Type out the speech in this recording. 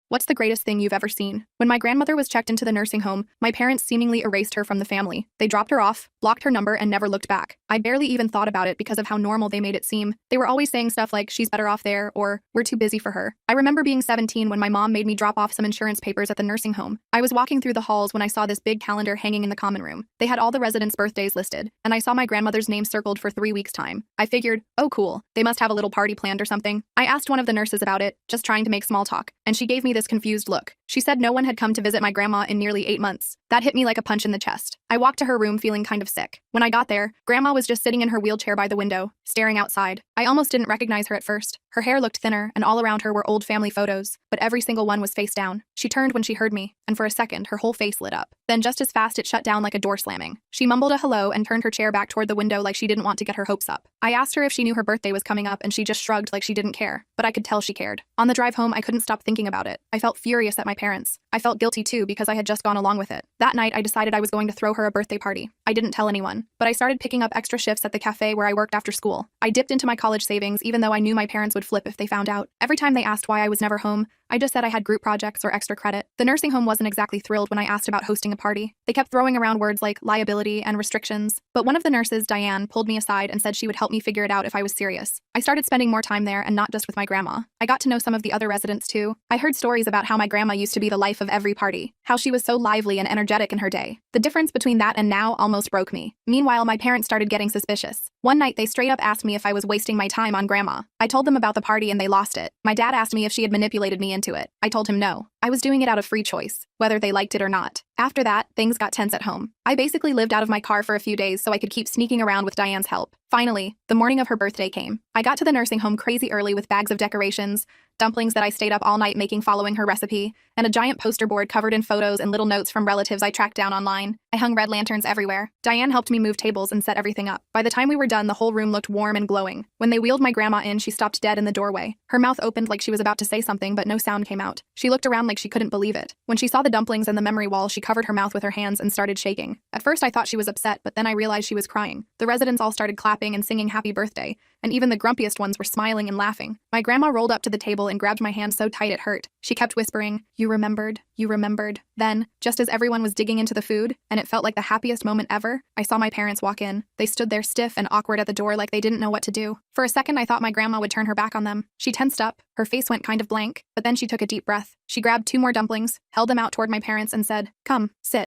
What's the greatest thing you've ever seen? When my grandmother was checked into the nursing home, my parents seemingly erased her from the family. They dropped her off, blocked her number, and never looked back. I barely even thought about it because of how normal they made it seem. They were always saying stuff like, she's better off there, or we're too busy for her. I remember being 17 when my mom made me drop off some insurance papers at the nursing home. I was walking through the halls when I saw this big calendar hanging in the common room. They had all the residents' birthdays listed, and I saw my grandmother's name circled for 3 weeks' time. I figured, oh cool, they must have a little party planned or something. I asked one of the nurses about it, just trying to make small talk, and she gave me this confused look. She said no one had come to visit my grandma in nearly 8 months. That hit me like a punch in the chest. I walked to her room feeling kind of sick. When I got there, Grandma was just sitting in her wheelchair by the window, staring outside. I almost didn't recognize her at first. Her hair looked thinner, and all around her were old family photos, but every single one was face down. She turned when she heard me, and for a second, her whole face lit up. Then just as fast, it shut down like a door slamming. She mumbled a hello and turned her chair back toward the window like she didn't want to get her hopes up. I asked her if she knew her birthday was coming up, and she just shrugged like she didn't care, but I could tell she cared. On the drive home, I couldn't stop thinking about it. I felt furious at my parents. I felt guilty too because I had just gone along with it. That night, I decided I was going to throw her a birthday party. I didn't tell anyone, but I started picking up extra shifts at the cafe where I worked after school. I dipped into my college savings even though I knew my parents would flip if they found out. Every time they asked why I was never home, I just said I had group projects or extra credit. The nursing home wasn't exactly thrilled when I asked about hosting a party. They kept throwing around words like liability and restrictions, but one of the nurses, Diane, pulled me aside and said she would help me figure it out if I was serious. I started spending more time there and not just with my grandma. I got to know some of the other residents too. I heard stories about how my grandma used to be the life of every party, how she was so lively and energetic in her day. The difference between that and now almost broke me. Meanwhile, my parents started getting suspicious. One night, they straight up asked me if I was wasting my time on grandma. I told them about the party and they lost it. My dad asked me if she had manipulated me into it. I told him no. I was doing it out of free choice, whether they liked it or not. After that, things got tense at home. I basically lived out of my car for a few days so I could keep sneaking around with Diane's help. Finally, the morning of her birthday came. I got to the nursing home crazy early with bags of decorations, dumplings that I stayed up all night making following her recipe, and a giant poster board covered in photos and little notes from relatives I tracked down online. I hung red lanterns everywhere. Diane helped me move tables and set everything up. By the time we were done, the whole room looked warm and glowing. When they wheeled my grandma in, she stopped dead in the doorway. Her mouth opened like she was about to say something, but no sound came out. She looked around like she couldn't believe it. When she saw the dumplings and the memory wall, she covered her mouth with her hands and started shaking. At first, I thought she was upset, but then I realized she was crying. The residents all started clapping and singing happy birthday, and even the grumpiest ones were smiling and laughing. My grandma rolled up to the table and grabbed my hand so tight it hurt. She kept whispering, "You remembered, you remembered." Then, just as everyone was digging into the food, and it felt like the happiest moment ever, I saw my parents walk in. They stood there stiff and awkward at the door like they didn't know what to do. For a second, I thought my grandma would turn her back on them. She tensed up, her face went kind of blank, but then she took a deep breath. She grabbed 2 more dumplings, held them out toward my parents, and said, "Come, sit."